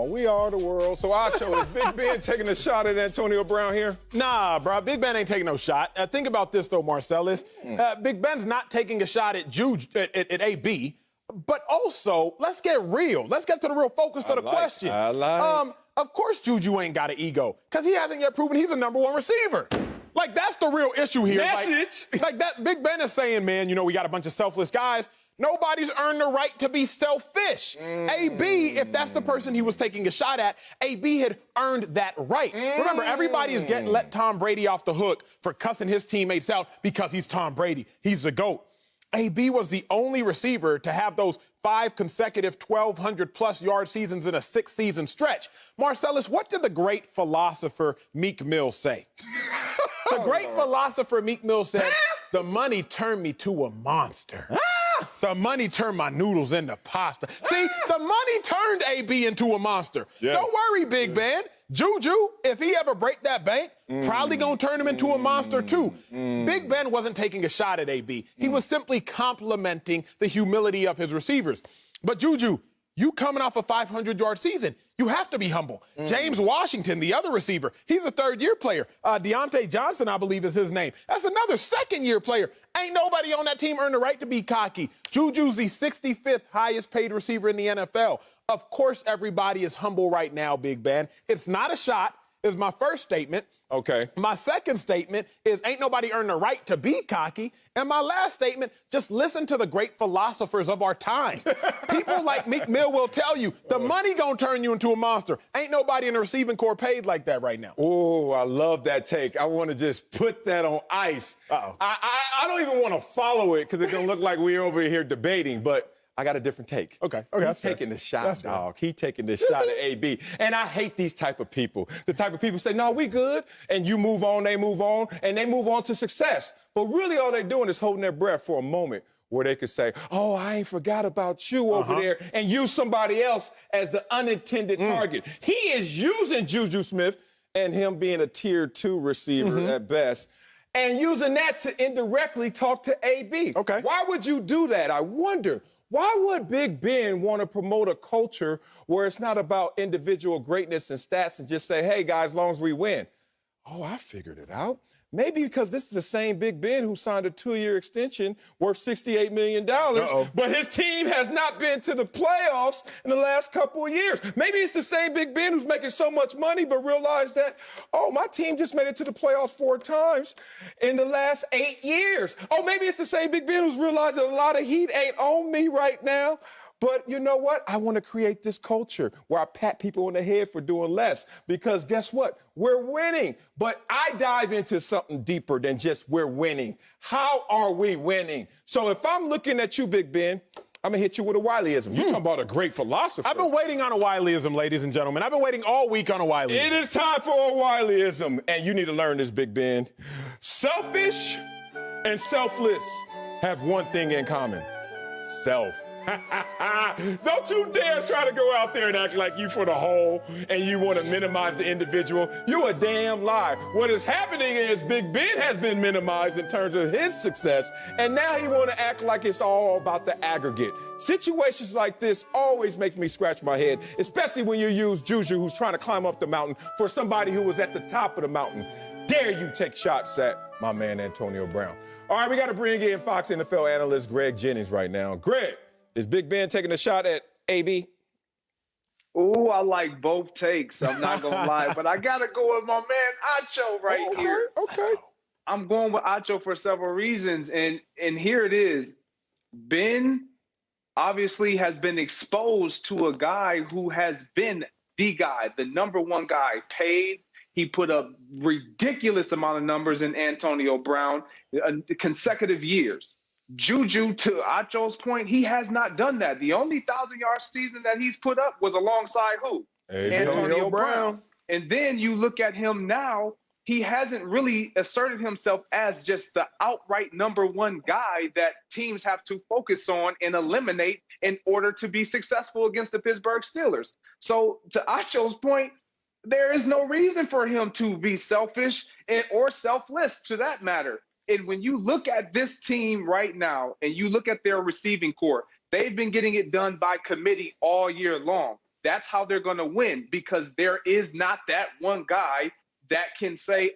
we are the world. So, Acho, is Big Ben taking a shot at Antonio Brown here? Nah, bro. Big Ben ain't taking no shot. Think about this, though, Marcellus. Big Ben's not taking a shot at AB. But also, let's get real. Let's get to the real focus to the question. Of course Juju ain't got an ego, because he hasn't yet proven he's a number one receiver. Like, that's the real issue here. Message. Like that Big Ben is saying, man, we got a bunch of selfless guys. Nobody's earned the right to be selfish. AB, if that's the person he was taking a shot at, AB had earned that right. Remember, everybody is let Tom Brady off the hook for cussing his teammates out because he's Tom Brady. He's the GOAT. AB was the only receiver to have those 5 consecutive 1,200-plus yard seasons in a 6-season stretch. Marcellus, what did the great philosopher Meek Mill say? The great philosopher Meek Mill said, "The money turned me to a monster. The money turned my noodles into pasta." See, the money turned AB into a monster. Yeah. Don't worry, Big Ben. Juju, if he ever break that bank, probably gonna turn him into a monster too. Big Ben wasn't taking a shot at AB. He was simply complimenting the humility of his receivers. But Juju, you coming off a 500-yard season, you have to be humble. James Washington, the other receiver, he's a third-year player. Deontay Johnson, I believe, is his name. That's another second-year player. Ain't nobody on that team earned the right to be cocky. Juju's the 65th highest-paid receiver in the NFL. Of course, everybody is humble right now, Big Ben. It's not a shot, is my first statement. Okay. My second statement is ain't nobody earned the right to be cocky. And my last statement, just listen to the great philosophers of our time. People like Meek Mill will tell you, the money gonna turn you into a monster. Ain't nobody in the receiving corps paid like that right now. Oh, I love that take. I want to just put that on ice. I don't even want to follow it because it's going to look like we're over here debating, but I got a different take. Okay. He's taking the shot, dog. He's taking this shot at AB. And I hate these type of people. The type of people say, no, we good. And you move on, they move on, and they move on to success. But really all they're doing is holding their breath for a moment where they could say, oh, I ain't forgot about you over there, and use somebody else as the unintended target. He is using Juju Smith and him being a tier 2 receiver at best, and using that to indirectly talk to AB. Okay. Why would you do that? I wonder. Why would Big Ben want to promote a culture where it's not about individual greatness and stats and just say, hey, guys, as long as we win? Oh, I figured it out. Maybe because this is the same Big Ben who signed a 2-year extension worth $68 million, but his team has not been to the playoffs in the last couple of years. Maybe it's the same Big Ben who's making so much money but realized that, oh, my team just made it to the playoffs 4 times in the last 8 years. Oh, maybe it's the same Big Ben who's realized that a lot of heat ain't on me right now. But you know what? I want to create this culture where I pat people on the head for doing less because guess what? We're winning. But I dive into something deeper than just we're winning. How are we winning? So if I'm looking at you, Big Ben, I'm going to hit you with a Wileyism. You're talking about a great philosopher. I've been waiting on a Wileyism, ladies and gentlemen. I've been waiting all week on a Wileyism. It is time for a Wileyism. And you need to learn this, Big Ben. Selfish and selfless have one thing in common. Self. Don't you dare try to go out there and act like you for the whole and you want to minimize the individual. You a damn lie. What is happening is Big Ben has been minimized in terms of his success, and now he want to act like it's all about the aggregate. Situations like this always makes me scratch my head, especially when you use Juju, who's trying to climb up the mountain, for somebody who was at the top of the mountain. Dare you take shots at my man Antonio Brown. All right, we got to bring in Fox NFL analyst Greg Jennings right now. Greg, is Big Ben taking a shot at AB? Ooh, I like both takes. I'm not going to lie. But I got to go with my man Acho here. Okay. I'm going with Acho for several reasons. And here it is. Ben obviously has been exposed to a guy who has been the guy, the number one guy, paid. He put up ridiculous amount of numbers in Antonio Brown, consecutive years. Juju, to Acho's point, he has not done that. The only 1,000-yard season that he's put up was alongside who? Antonio Brown. And then you look at him now, he hasn't really asserted himself as just the outright number one guy that teams have to focus on and eliminate in order to be successful against the Pittsburgh Steelers. So to Acho's point, there is no reason for him to be selfish or selfless, to that matter. And when you look at this team right now and you look at their receiving corps, they've been getting it done by committee all year long. that's how they're going to win, because there is not that one guy that can say,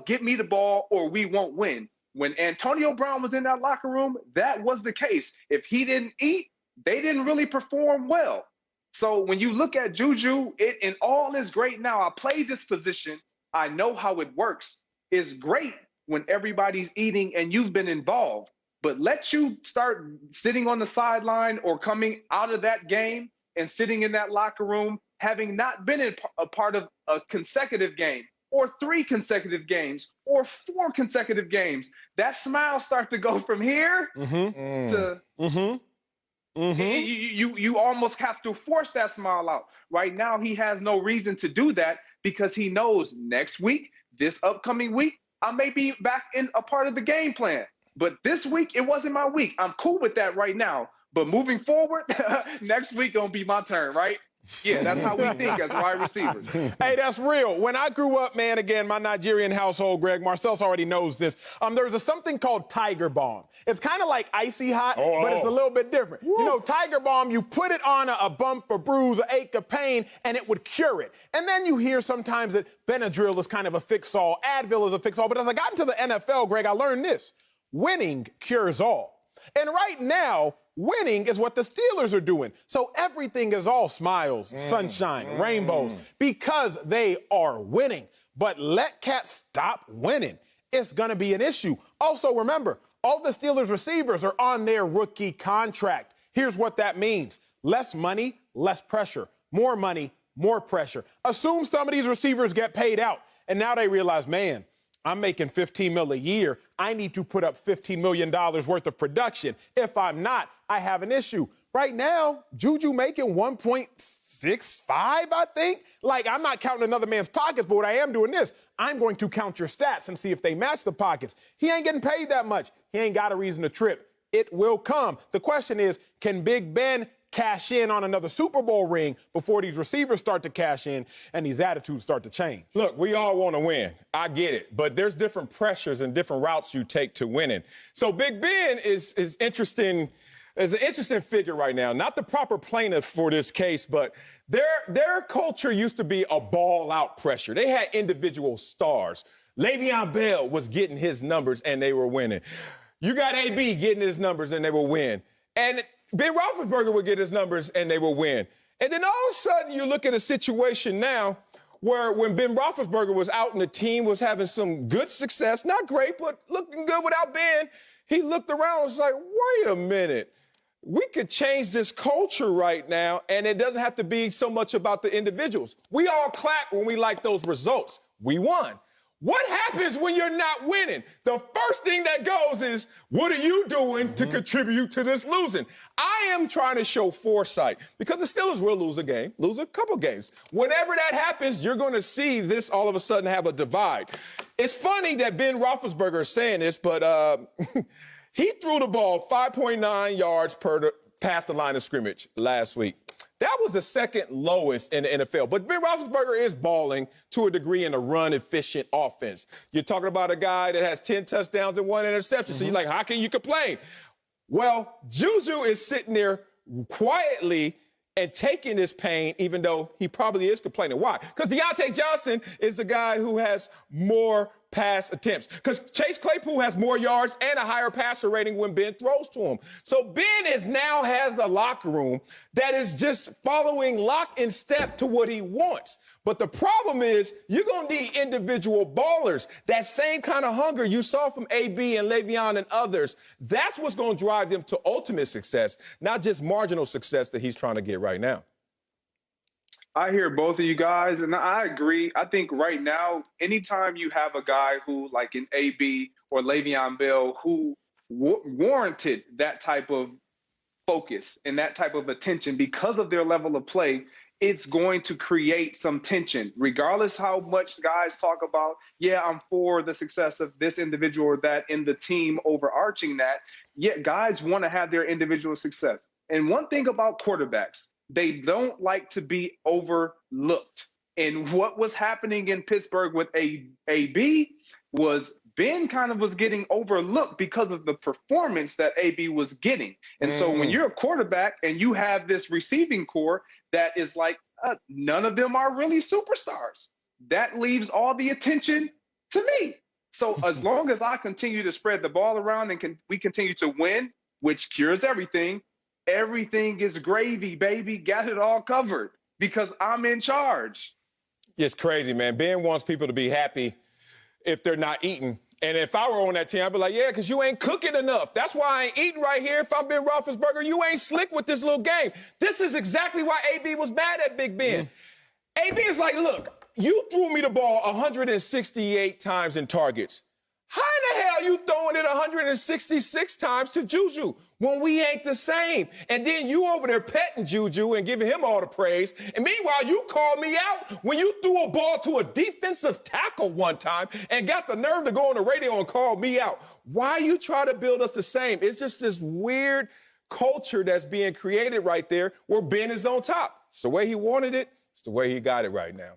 get me the ball or we won't win. When Antonio Brown was in that locker room, that was the case. If he didn't eat, they didn't really perform well. So when you look at Juju, it and all is great now. I played this position. I know how it works. It's great when everybody's eating and you've been involved. But let you start sitting on the sideline or coming out of that game and sitting in that locker room, having not been a part of a consecutive game or 3 consecutive games or 4 consecutive games, that smile starts to go from here to you almost have to force that smile out. Right now, he has no reason to do that because he knows next week, this upcoming week, I may be back in a part of the game plan. But this week, it wasn't my week. I'm cool with that right now. But moving forward, next week gonna be my turn, right? Yeah, that's how we think as wide receivers. Hey, that's real. When I grew up, man, again, my Nigerian household, Greg, Marcellus already knows this. There's something called Tiger Balm. It's kind of like icy hot, but it's a little bit different. Woo. You know, Tiger Balm, you put it on a bump, a bruise, an ache, a pain, and it would cure it. And then you hear sometimes that Benadryl is kind of a fix-all, Advil is a fix-all. But as I got into the NFL, Greg, I learned this. Winning cures all. And right now, winning is what the Steelers are doing. So everything is all smiles, sunshine, rainbows, because they are winning. But let cats stop winning. It's going to be an issue. Also, remember, all the Steelers receivers are on their rookie contract. Here's what that means. Less money, less pressure. More money, more pressure. Assume some of these receivers get paid out, and now they realize, man, I'm making $15 million a year. I need to put up $15 million worth of production. If I'm not, I have an issue. Right now, Juju making 1.65, I think. Like, I'm not counting another man's pockets, but what I am doing this, I'm going to count your stats and see if they match the pockets. He ain't getting paid that much. He ain't got a reason to trip. It will come. The question is, can Big Ben cash in on another Super Bowl ring before these receivers start to cash in and these attitudes start to change? Look, we all want to win. I get it. But there's different pressures and different routes you take to winning. So Big Ben is interesting. Is an interesting figure right now. Not the proper plaintiff for this case, but their culture used to be a ball-out pressure. They had individual stars. Le'Veon Bell was getting his numbers, and they were winning. You got AB getting his numbers, and they will win. And Ben Roethlisberger would get his numbers, and they will win. And then all of a sudden, you look at a situation now where when Ben Roethlisberger was out and the team was having some good success, not great, but looking good without Ben, he looked around and was like, wait a minute. We could change this culture right now, and it doesn't have to be so much about the individuals. We all clap when we like those results. We won. What happens when you're not winning? The first thing that goes is, what are you doing to contribute to this losing? I am trying to show foresight because the Steelers will lose a game, lose a couple games. Whenever that happens, you're going to see this all of a sudden have a divide. It's funny that Ben Roethlisberger is saying this, but he threw the ball 5.9 yards past the line of scrimmage last week. That was the second lowest in the NFL. But Ben Roethlisberger is balling to a degree in a run-efficient offense. You're talking about a guy that has 10 touchdowns and 1 interception. So you're like, how can you complain? Well, Juju is sitting there quietly and taking this pain, even though he probably is complaining. Why? Because Deontay Johnson is the guy who has more pass attempts. Because Chase Claypool has more yards and a higher passer rating when Ben throws to him. So Ben now has a locker room that is just following lock and step to what he wants. But the problem is you're going to need individual ballers. That same kind of hunger you saw from AB and Le'Veon and others, that's what's going to drive them to ultimate success, not just marginal success that he's trying to get right now. I hear both of you guys, and I agree. I think right now, anytime you have a guy who, like an AB or Le'Veon Bell, who warranted that type of focus and that type of attention because of their level of play, it's going to create some tension, regardless how much guys talk about, yeah, I'm for the success of this individual or that in the team overarching that. Yet guys want to have their individual success. And one thing about quarterbacks, they don't like to be overlooked. And what was happening in Pittsburgh with AB was Ben kind of was getting overlooked because of the performance that AB was getting. And so when you're a quarterback and you have this receiving core that is like none of them are really superstars. That leaves all the attention to me. So as long as I continue to spread the ball around and we continue to win, which cures everything, everything is gravy, baby. Got it all covered because I'm in charge. It's crazy, man. Ben wants people to be happy if they're not eating. And if I were on that team, I'd be like, yeah, because you ain't cooking enough. That's why I ain't eating right here. If I'm Ben Roethlisberger, you ain't slick with this little game. This is exactly why AB was mad at Big Ben. AB is like, look, you threw me the ball 168 times in targets. How in the hell you throwing it 166 times to Juju when we ain't the same? And then you over there petting Juju and giving him all the praise. And meanwhile, you called me out when you threw a ball to a defensive tackle one time and got the nerve to go on the radio and call me out. Why you try to build us the same? It's just this weird culture that's being created right there where Ben is on top. It's the way he wanted it. It's the way he got it right now.